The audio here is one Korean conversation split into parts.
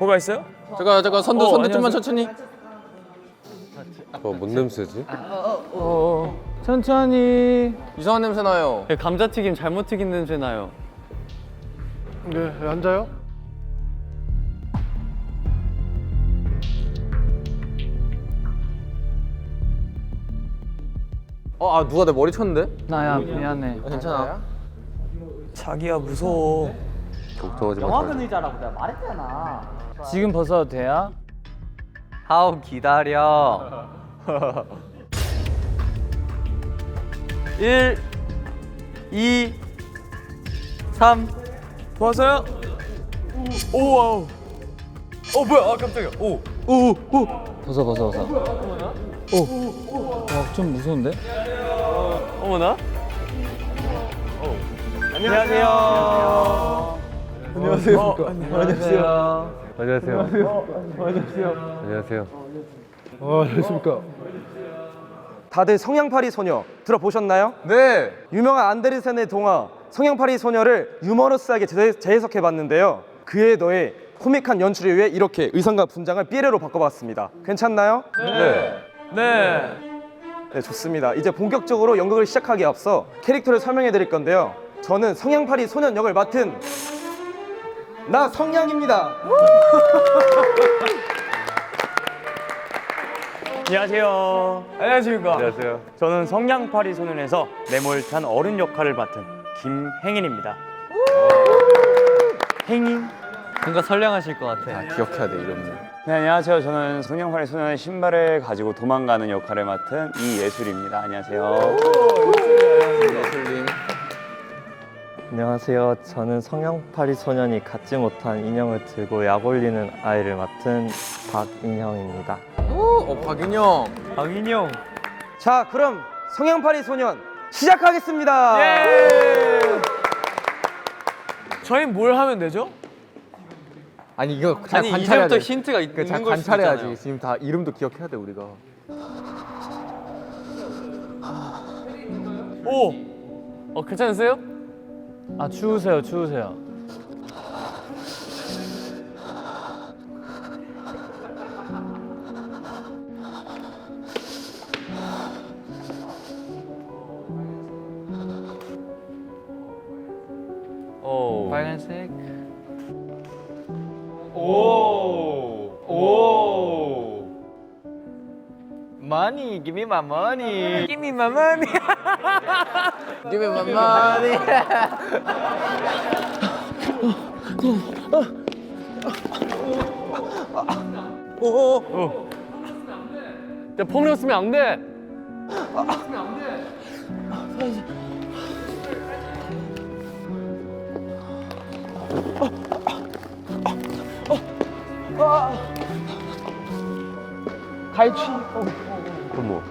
뭐가 있어요? 잠깐 선두 좀만 천천히. 뭔 냄새지? 천천히. 이상한 냄새 나요. 감자튀김 잘못 튀긴 냄새 나요. 네, 앉아요. 누가 내 머리 쳤는데? 나야 미안해. 괜찮아. 자기야 무서워. 걱정하지 마. 영화관 의자라고 내가 말했잖아. 지금 벗어도 돼요? 아우 기다려. 1, 2, 3. 도와서요? 오 와우. 뭐야? 깜짝이야. 오. 벗어. 좀 무서운데? 어머나. 안녕하세요. 안녕하세요. 안녕하세요. 안녕하십니까. 다들 성냥팔이 소녀 들어보셨나요? 네. 유명한 안데르센의 동화 성냥팔이 소녀를 유머러스하게 재해석해봤는데요. 그에 더해 코믹한 연출을 위해 이렇게 의상과 분장을 삐에로 바꿔봤습니다. 괜찮나요? 네. 네, 좋습니다. 이제 본격적으로 연극을 시작하기에 앞서 캐릭터를 설명해드릴 건데요. 저는 성냥팔이 소년 역을 맡은 나 성냥입니다. 안녕하세요. 안녕하십니까. 안녕하세요. 저는 성냥팔이 소년에서 매몰찬 어른 역할을 맡은 김행인입니다. 행인. 뭔가 선량하실 것 같아. 기억해야 돼 이름을. 네, 안녕하세요. 저는 성냥팔이 소년의 신발을 가지고 도망가는 역할을 맡은 이예술입니다. 안녕하세요. 예술님. 안녕하세요. 저는 성냥팔이 소년이 갖지 못한 인형을 들고 약 올리는 아이를 맡은 박인형입니다. 박인영. 박인영. 자, 그럼 성냥팔이 소년 시작하겠습니다. 저희는 뭘 하면 되죠? 아니 이거 그냥 아니 관찰해야 이제부터 돼. 힌트가 잘 있는 걸 수도 관찰해야지. 있잖아요. 지금 다 이름도 기억해야 돼 우리가. 오. 괜찮으세요? 추우세요. 빨간색. Money, give me my money. Give me my money. Give me my money. 야, 폼이랑 쓰면 안 돼. 어머.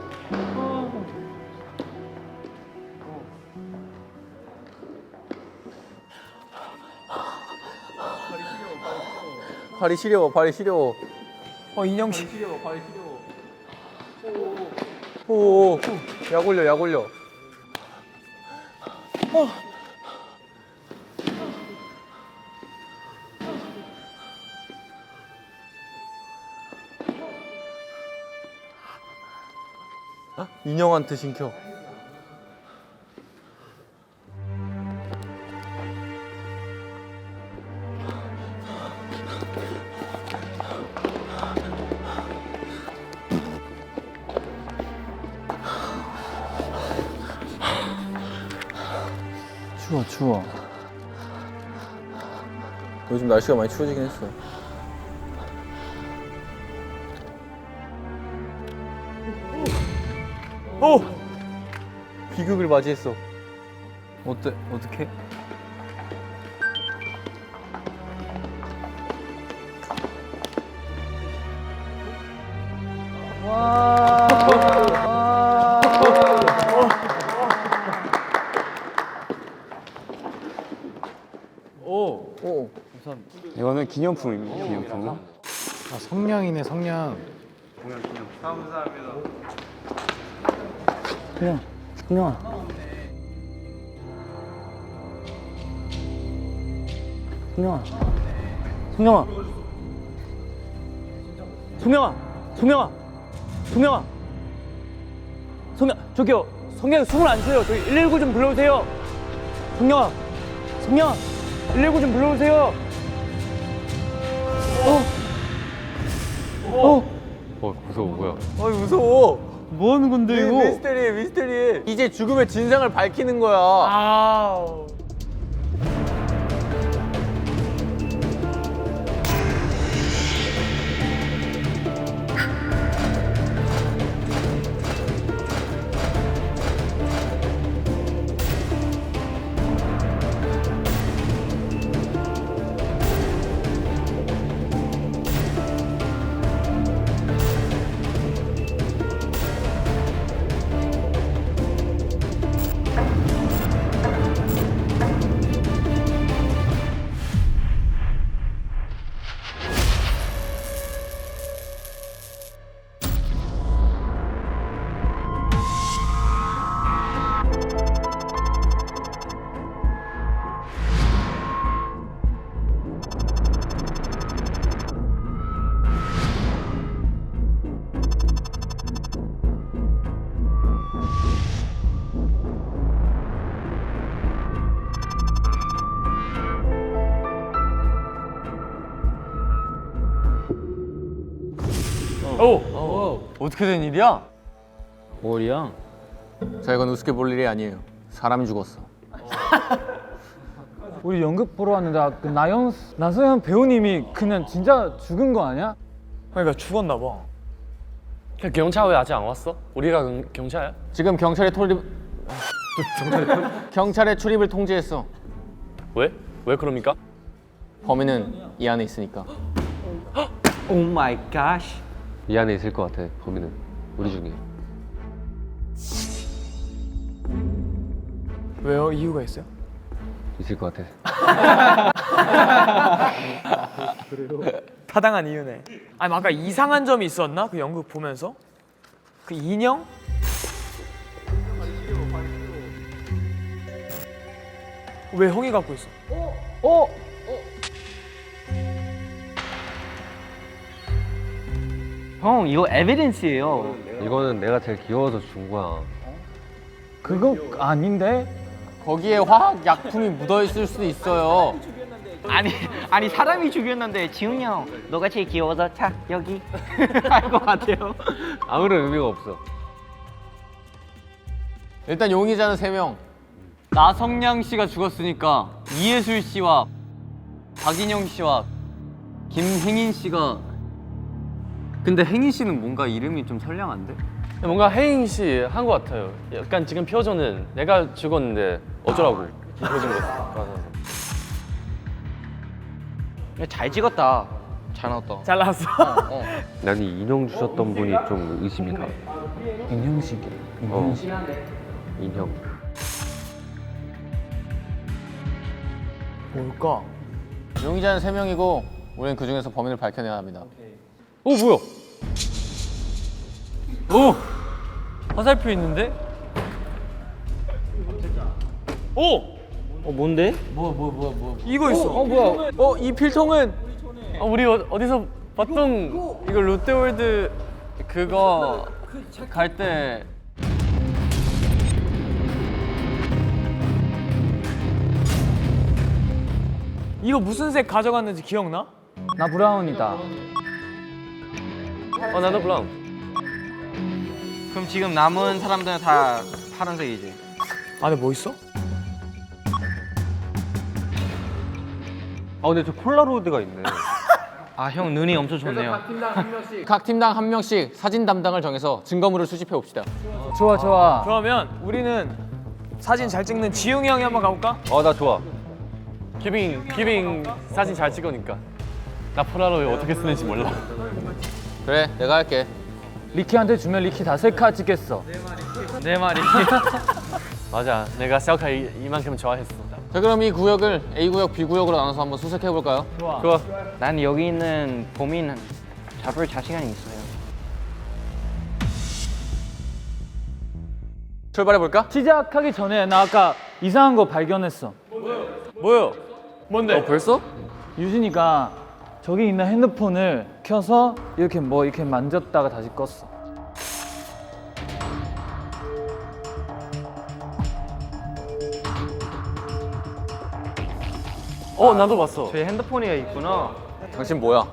발이 시려워. 발이 시려워. 인형 씨. 오. 약 올려. 약 올려. 인형한테 신켜. 추워. 요즘 날씨가 많이 추워지긴 했어. 비극을 맞이했어. 어떻게? 이거는 기념품입니다. 기념품. 성냥이네, 성냥. 성냥아. 성냥아. 송영아, 송영아, 송영아, 저기요, 송영아 숨을 안 쉬어요. 저기 119 좀 불러주세요. 송영아, 송영아, 119 좀 불러주세요. 무서워 뭐야? 어이 무서워. 뭐 하는 건데 이거? 미스테리해 미스테리해. 이제 죽음의 진상을 밝히는 거야. 아우. 어떻게 된 일이야? 머리야? 자 이건 우습게 볼 일이 아니에요. 사람이 죽었어. 우리 연극 보러 왔는데 그 나서현 배우님이 그냥 진짜 죽은 거 아니야? 그러니까 죽었나 봐. 경찰 왜 아직 안 왔어? 우리가 경찰이야? 지금 경찰의 출입을 통지했어. 왜? 왜 그럽니까? 범인은 이 안에 있으니까. 오 마이 갓. 이 안에 있을 것 같아. 범인은 우리 중에. 왜요? 이유가 있어요? 있을 것 같아. 타당한 이유네. 아니 아까 이상한 점이 있었나? 그 연극 보면서? 그 인형? 왜 형이 갖고 있어? 형 이거 에비던스예요. 이거는 내가 제일 귀여워서 준 거야. 그거 아닌데? 거기에 화학 약품이 묻어 있을 수도 있어요. 아니 사람이 죽였는데 지훈이 형 너가 제일 귀여워서 자 여기 할 것 같아요. 아무런 의미가 없어. 일단 용의자는 3명. 나성냥 씨가 죽었으니까 이예술 씨와 박인영 씨와 김행인 씨가 근데 행인 씨는 뭔가 이름이 좀 선량한데? 뭔가 혜인 씨 한 것 같아요. 약간 지금 표정은 내가 죽었는데 어쩌라고 이 표정 같아서. 잘 찍었다. 잘 나왔다. 잘 나왔어. 난 이 인형 주셨던 분이 좀 의심이 가. 인형식이. 인형. 뭘까? 용의자는 3명이고 우리는 그 중에서 범인을 밝혀내야 합니다. 뭐야? 오! 화살표 있는데? 뭔데? 이거 있어. 뭐야? 이 필통은 우리 어디서 봤던 이거 롯데월드 그거 갈 때 이거 무슨 색 가져갔는지 기억나? 나 브라운이다. 나도 블랑. 그럼 지금 남은 사람들은 다 파란색이지. 안에 뭐 있어? 근데 저 폴라로이드가 있네. 아 형 눈이 엄청 좋네요. 각 팀당 한 명씩 사진 담당을 정해서 증거물을 수집해 봅시다. 좋아. 그러면 우리는 사진 잘 찍는 지웅이 형이 한번 가볼까? 나 좋아. 기빙 사진 잘 찍으니까. 나 폴라로이드 어떻게 쓰는지 몰라. 그래, 내가 할게. 리키한테 주면 리키 다 셀카 찍겠어. 내 말이. 맞아. 내가 셀카 이만큼 좋아했어. 자, 그럼 이 구역을 A구역, B구역으로 나눠서 한번 수색해 볼까요? 좋아. 난 여기 있는 범인 잡을 자신감이 있어요. 출발해 볼까? 시작하기 전에 나 아까 이상한 거 발견했어. 뭐요? 뭔데? 벌써? 유진이가 저기 있는 핸드폰을 켜서 이렇게 뭐 이렇게 만졌다가 다시 껐어. 나도 봤어. 저희 핸드폰이 있구나. 당신 뭐야?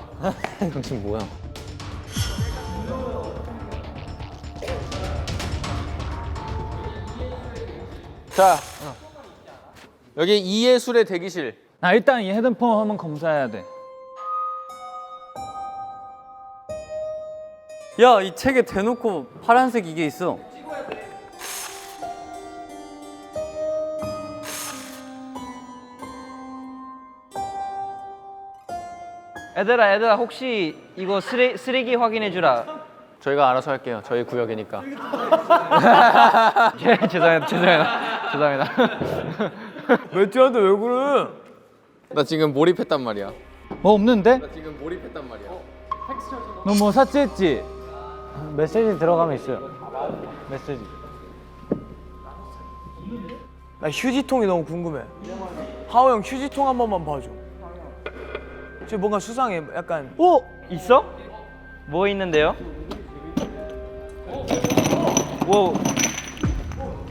당신 뭐야? 자, 여기 이예술의 대기실. 나 일단 이 핸드폰 한번 검사해야 돼. 야, 이 책에 대놓고 파란색 이게 있어. 얘들아 혹시 이거 쓰레기 확인해 주라. 저희가 알아서 할게요. 저희 구역이니까. 죄송합니다. 매튜한테 왜 그래? 나 지금 몰입했단 말이야. 뭐 없는데? 나 지금 몰입했단 말이야. 너 뭐 삭제했지? 메시지 들어가면 있어요. 메시지. 나 휴지통이 너무 궁금해. 하오 형 휴지통 한 번만 봐줘. 지금 뭔가 수상해. 약간. 오 있어? 뭐 있는데요? 오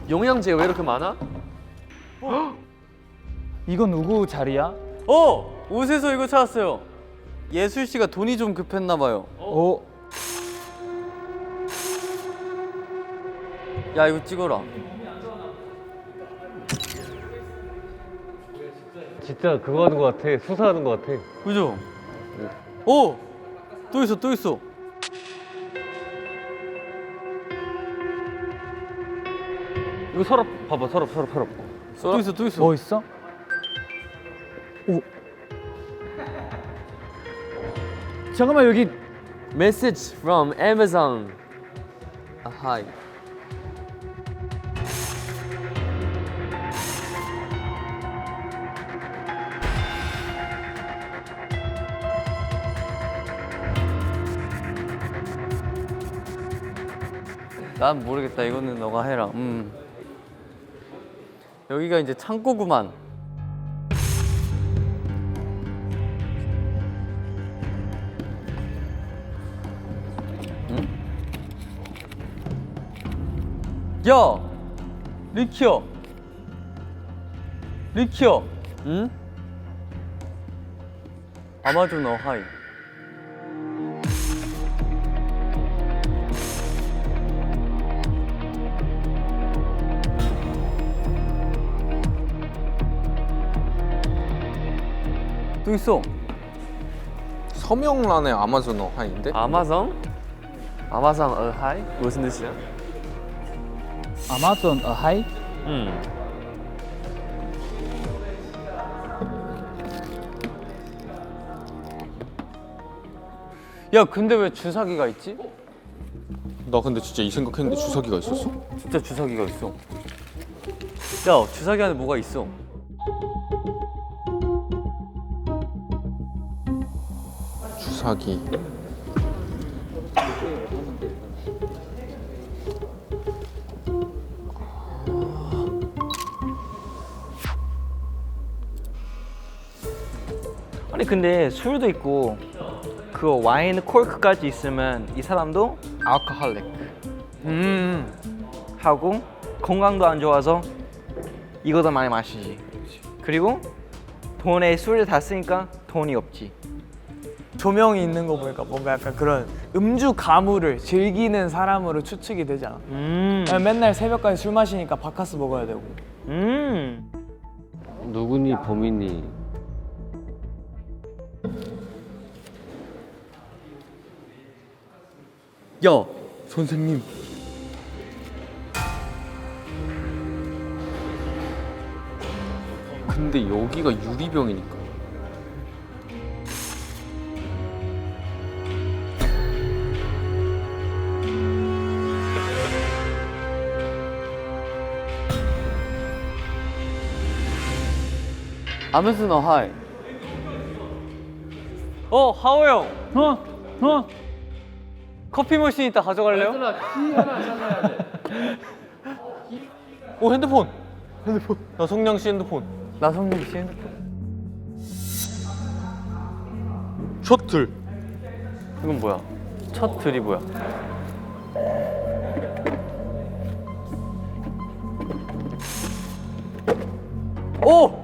영양제 왜 이렇게 많아? 이거 누구 자리야? 옷에서 이거 찾았어요. 예술 씨가 돈이 좀 급했나 봐요. 야, 이거 찍어라. 진짜 그거 하는 것 같아. 수사하는 것 같아. 그죠? 또 있어, 또 있어. 이거 서랍 봐봐, 서랍. 또 있어, 또 있어. 뭐 있어? 잠깐만 여기 Message from Amazon. Hi. 난 모르겠다. 이거는 너가 해라. 여기가 이제 창고구만. 야! 리키어! 응? 아마존 어하이. 또 있어. 서명란의 아마존 어하인데? 아마존? 아마존 어하이? 무슨 뜻이야? 아마존 어하이? 야, 근데 왜 주사기가 있지? 나 근데 진짜 이 생각했는데 주사기가 있었어. 진짜 주사기가 있어. 야, 주사기 안에 뭐가 있어? 주사기. 아니 근데 술도 있고 그 와인 콜크까지 있으면 이 사람도 알코올릭 하고 건강도 안 좋아서 이거도 많이 마시지. 그리고 돈에 술을 다 쓰니까 돈이 없지. 조명이 있는 거 보니까 뭔가 약간 그런 음주 가무를 즐기는 사람으로 추측이 되잖아. 맨날 새벽까지 술 마시니까 바카스 먹어야 되고. 누구니 범인이 야, 선생님. 근데 여기가 유리병이니까. 아마존 어하이. 하오 형. 커피 머신 이따 가져갈래요? 오, 핸드폰. 나 성냥 씨 핸드폰. 나 성룡 씨 핸드폰. 셔틀. 이건 뭐야? 첫 들이 뭐야? 오!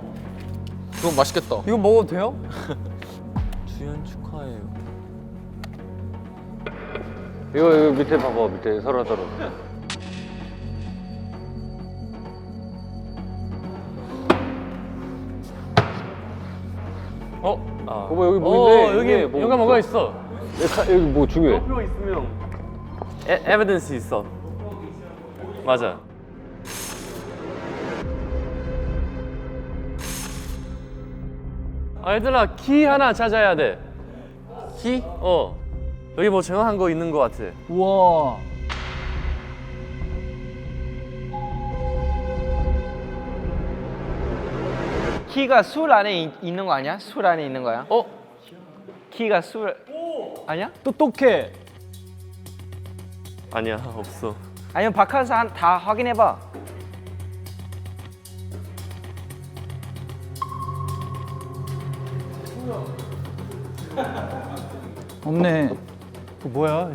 이건 맛있겠다. 이거 먹어도 돼요? 주연 축하해요. 이거 밑에 봐봐. 밑에 서로. 뭐 여기 보이는데 여기 뭔가 뭐가 있어. 여기 뭐 중요해. 표 있으면 에비던스 있어. 맞아. 얘들아 키 하나 찾아야 돼. 키? 여기 뭐 정확한 거 있는 거 같아. 우와. 키가 술 안에 있는 거 아니야? 술 안에 있는 거야? 키가 술 아니야? 똑똑해. 아니야 없어. 아니면 바카스 다 확인해봐. 없네. 그 뭐야?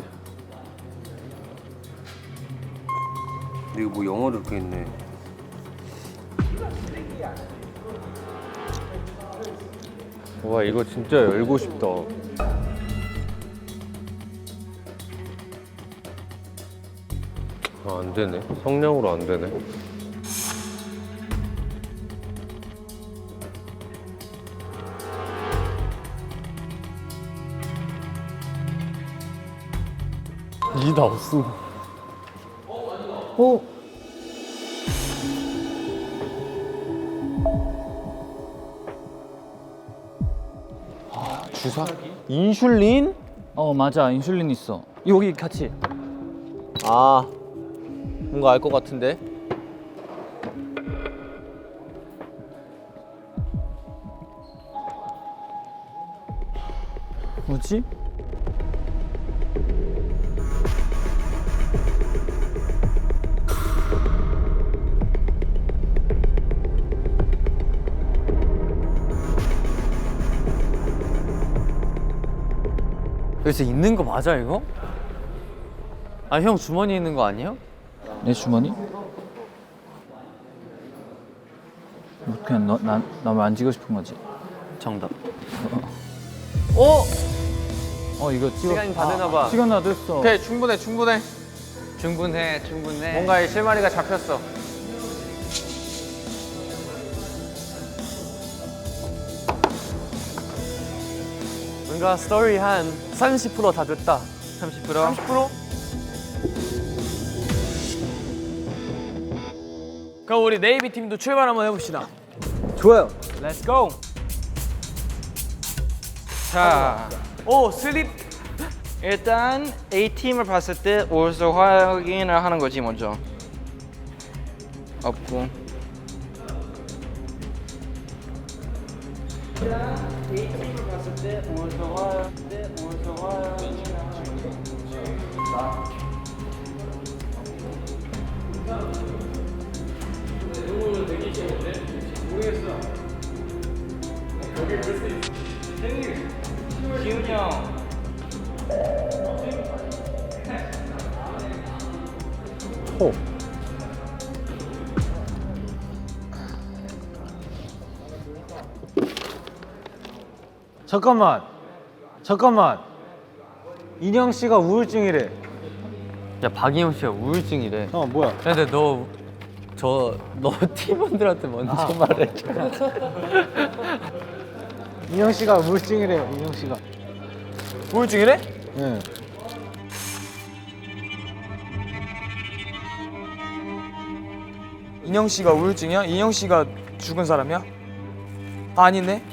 이거 뭐 영어로 이렇게 있네. 와 이거 진짜 열고 싶다. 안 되네. 성냥으로 안 되네. 이다 없어. 오. 주사? 인슐린? 맞아. 인슐린 있어. 여기 같이. 뭔가 알 것 같은데. 뭐지? 여기서 있는 거 맞아 이거? 형 주머니에 있는 거 아니에요? 내 주머니? 그냥 나 만지고 싶은 거지. 정답. 이거 찍어. 시간이 다 되나 봐. 시간 다 됐어. 오케이 충분해. 충분해. 뭔가 실마리가 잡혔어. 뭔가 스토리 한 30% 다 됐다. 30%? 30%? 그럼 우리 네이비 팀도 출발 한번 해봅시다. 좋아요. Let's go. 자, 슬립. 일단 A팀을 봤을 때 옷을 확인을 하는 거지 먼저. 없고. A팀을 봤을 때 옷을 기훈이 형. 잠깐만. 인형 씨가 우울증이래. 야 박인영 씨가 우울증이래. 뭐야? 근데 너 팀원들한테 먼저 말해줘. 인형 씨가 우울증이래요. 인형 씨가. 우울증이래? 네. 인영 씨가 우울증이야? 인영 씨가 죽은 사람이야? 아니네.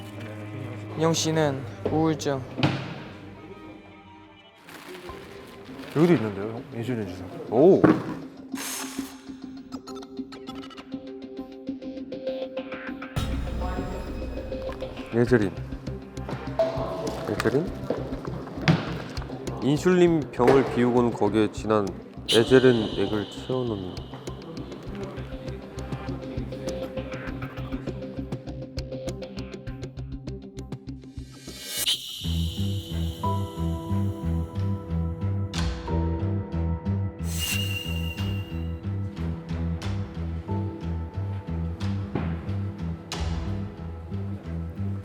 인영 씨는 우울증. 여기도 있는데요, 형? 인슐린 주사. 오. 예제린. 인슐린 병을 비우고는 거기에 진한 에제린 액을 채워넣는.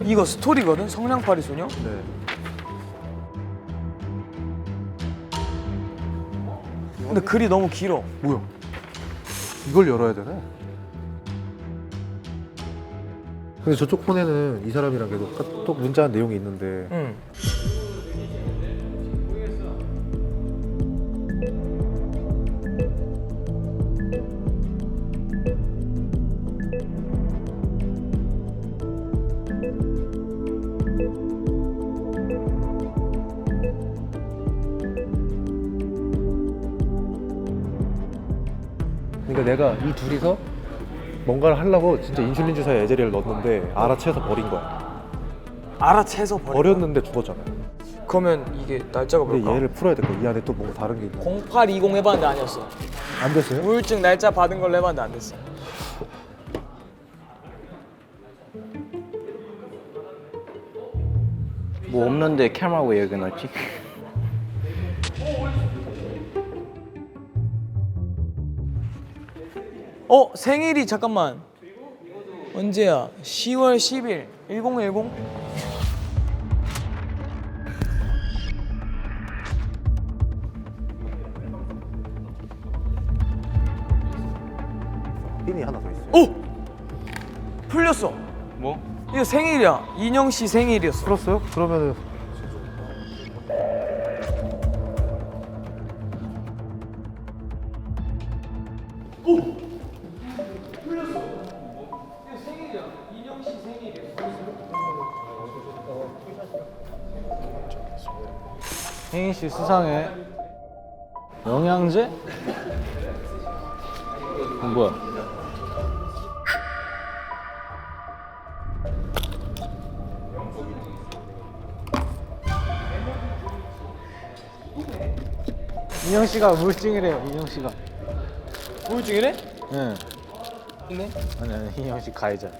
이거 스토리거든? 성냥팔이 소녀? 네. 근데 글이 너무 길어. 뭐야? 이걸 열어야 되네. 근데 저쪽 폰에는 이 사람이랑 계속 카톡 문자한 내용이 있는데 응. 그러니까 내가 이 둘이서 뭔가를 하려고 진짜 인슐린 주사에 에제리를 넣었는데 알아채서 버린 거야. 알아채서 버렸는데 죽었잖아. 그러면 이게 날짜가 근데 뭘까? 얘를 풀어야 돼. 이 안에 또 뭔가 다른 게 있나? 0820 해봤는데 아니었어. 안 됐어요? 우울증 날짜 받은 걸로 해봤는데 안 됐어. 뭐 없는데 캐머라 왜 여기 넣었지? 생일이 잠깐만. 언제야? 10월 10일 1010? 핀이 하나 더 있어요. 오! 풀렸어. 뭐? 이거 생일이야. 인형 씨 생일이었어. 풀었어요? 그러면은 혜인 씨 수상해. 영양제? 뭐야? 인형 씨가 우울증이래요. 인형 씨가. 우울증이래? 네. 근데? 아니 인형 씨 가해자.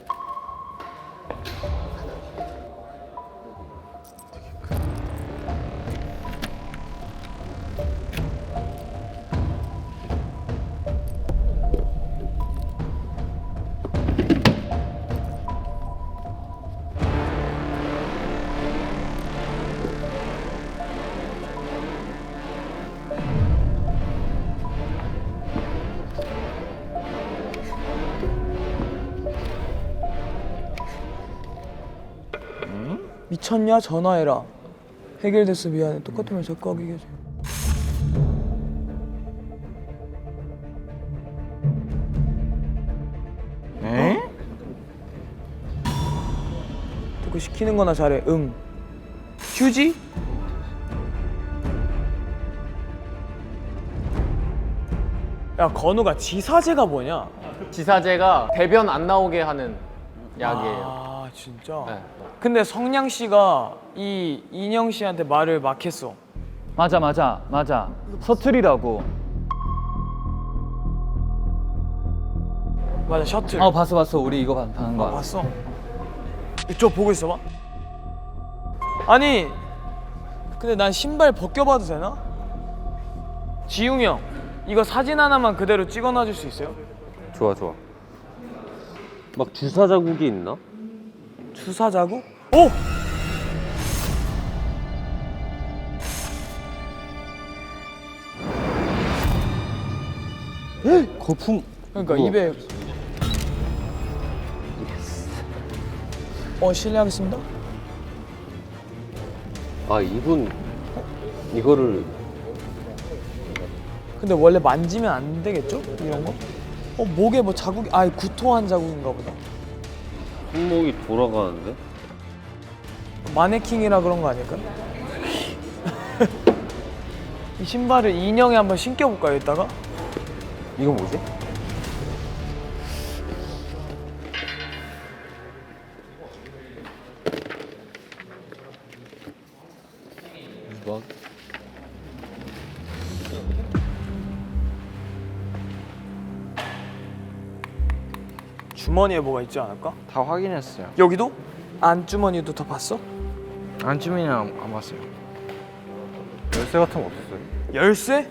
미쳤냐? 전화해라. 해결됐어. 미안해. 똑같으면 자꾸 하게 해줘. 에? 자꾸 시키는 거나 잘해. 응. 휴지? 야, 건우가 지사제가 뭐냐? 지사제가 대변 안 나오게 하는 약이에요. 아, 진짜? 네. 근데 성냥 씨가 이 인형 씨한테 말을 막 했어. 맞아. 서툴이라고. 맞아, 셔틀. 봤어. 우리 이거 받는 거야. 봤어. 이쪽 보고 있어봐. 아니, 근데 난 신발 벗겨봐도 되나? 지웅이 형, 이거 사진 하나만 그대로 찍어놔줄 수 있어요? 좋아 좋아. 막 주사 자국이 있나? 주사 자국? 오! 거품. 그러니까 우와. 입에. 실례하겠습니다. 아 이분 이거를 근데 원래 만지면 안 되겠죠? 이런 거? 목에 뭐 자국이, 구토한 자국인가 보다. 손목이 돌아가는데? 마네킹이라 그런 거 아닐까? 이 신발을 인형에 한번 신겨볼까요, 이따가? 이건 뭐지? 주머니에 뭐가 있지 않을까? 다 확인했어요. 여기도? 안주머니도 다 봤어? 안주민이 안 봤어요. 열쇠 같은 거 없었어요? 열쇠?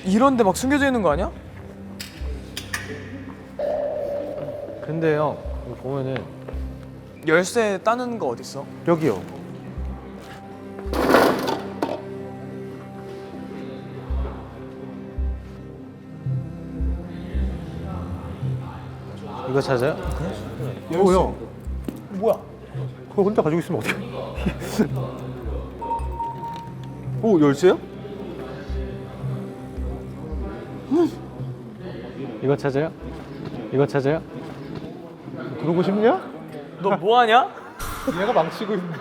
이런데 막 숨겨져 있는 거 아니야? 근데 형 이거 보면은 열쇠 따는 거 어딨어? 여기요. 이거 찾아요? 오, 형. 뭐야? 그거 혼자 가지고 있으면 어떡해? 오, 열쇠요? 이거 찾아요? 이거 찾아요? 그러고 싶냐? 너 뭐하냐? 얘가 망치고 있는데.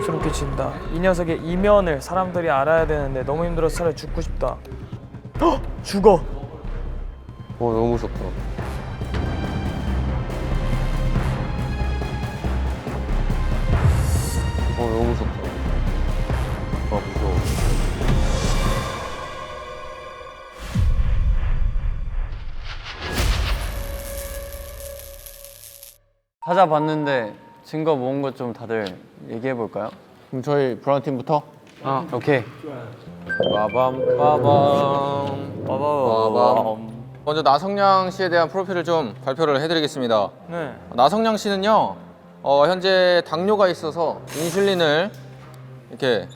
소름 끼친다. 이 녀석의 이면을 사람들이 알아야 되는데 너무 힘들어서 차라리 죽고 싶다. 헉! 죽어. 너무 무섭다. 너무 무섭다. 무서워. 찾아봤는데 증거 모은 것 좀 다들 얘기해 볼까요? 그럼 저희 브라운 팀부터. 오케이. 빠밤 빠밤 빠밤. 먼저 나성량 씨에 대한 프로필을 좀 발표를 해드리겠습니다. 네. 나성량 씨는요, 현재 당뇨가 있어서 인슐린을 이렇게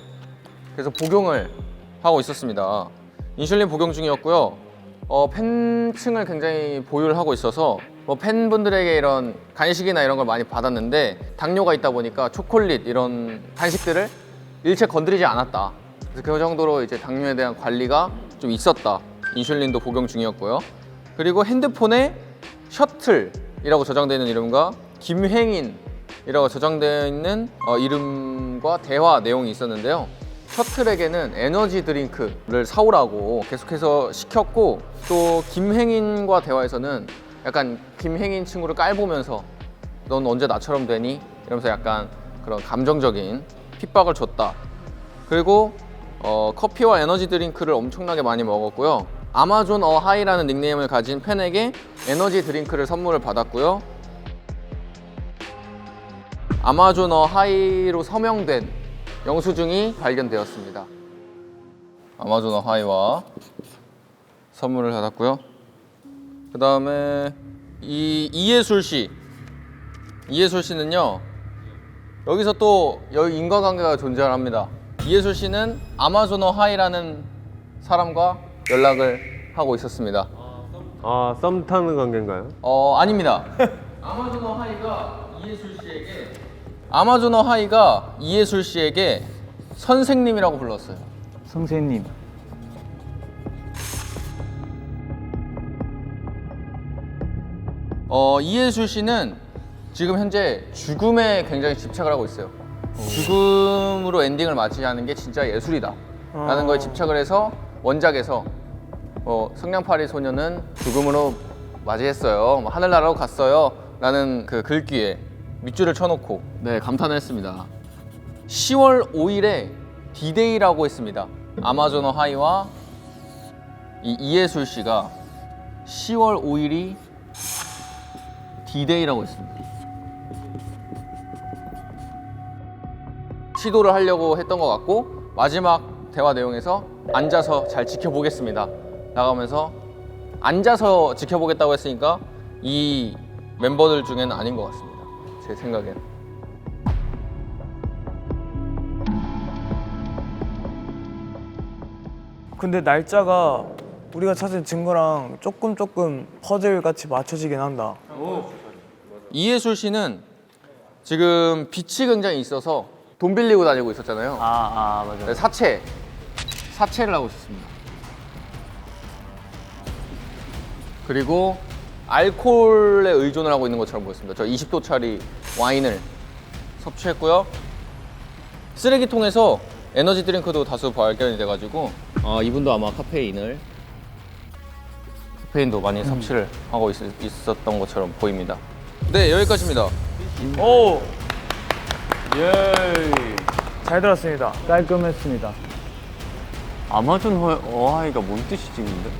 계속 복용을 하고 있었습니다. 인슐린 복용 중이었고요. 팬층을 굉장히 보유를 하고 있어서 뭐 팬분들에게 이런 간식이나 이런 걸 많이 받았는데 당뇨가 있다 보니까 초콜릿 이런 간식들을 일체 건드리지 않았다. 그래서 그 정도로 이제 당뇨에 대한 관리가 좀 있었다. 인슐린도 복용 중이었고요. 그리고 핸드폰에 셔틀이라고 저장되어 있는 이름과 김행인이라고 저장되어 있는 이름과 대화 내용이 있었는데요. 셔틀에게는 에너지 드링크를 사오라고 계속해서 시켰고, 또 김행인과 대화에서는 약간 김행인 친구를 깔보면서 넌 언제 나처럼 되니? 이러면서 약간 그런 감정적인 핍박을 줬다. 그리고 커피와 에너지 드링크를 엄청나게 많이 먹었고요. 아마존 어하이라는 닉네임을 가진 팬에게 에너지 드링크를 선물을 받았고요. 아마존 어하이로 서명된 영수증이 발견되었습니다. 아마존 어하이와 선물을 받았고요. 그 다음에 이예술 씨는요, 여기서 또 여기 인과관계가 존재합니다. 이예술 씨는 아마존 어하이라는 사람과 연락을 하고 있었습니다. 썸 타는 관계인가요? 아닙니다. 아마존 어하이가 이예술 씨에게 선생님이라고 불렀어요. 선생님. 이예술 씨는 지금 현재 죽음에 굉장히 집착을 하고 있어요. 죽음으로 엔딩을 맞이하는 게 진짜 예술이다 라는 거에 집착을 해서 원작에서 성냥팔이 소녀는 죽음으로 맞이했어요, 하늘나라로 갔어요 라는 그 글귀에 밑줄을 쳐놓고 감탄을 했습니다. 10월 5일에 디데이라고 했습니다. 아마존 어하이와 이예술 씨가 10월 5일이 디데이라고 했습니다. 시도를 하려고 했던 것 같고, 마지막 대화 내용에서 앉아서 잘 지켜보겠습니다 나가면서 앉아서 지켜보겠다고 했으니까 이 멤버들 중에는 아닌 것 같습니다, 제 생각엔. 근데 날짜가 우리가 찾은 증거랑 조금 퍼즐 같이 맞춰지긴 한다. 이예술 씨는 지금 빚이 굉장히 있어서 돈 빌리고 다니고 있었잖아요. 맞아요. 사채를 하고 있었습니다. 그리고 알코올에 의존을 하고 있는 것처럼 보였습니다. 저 20도짜리 와인을 섭취했고요. 쓰레기통에서 에너지 드링크도 다수 발견이 돼가지고 이분도 아마 카페인도 많이 섭취를 하고 있었던 것처럼 보입니다. 네, 여기까지입니다. 오! 잘 들었습니다. 깔끔했습니다. 아마존 어하이가 뭔 뜻이지 근데?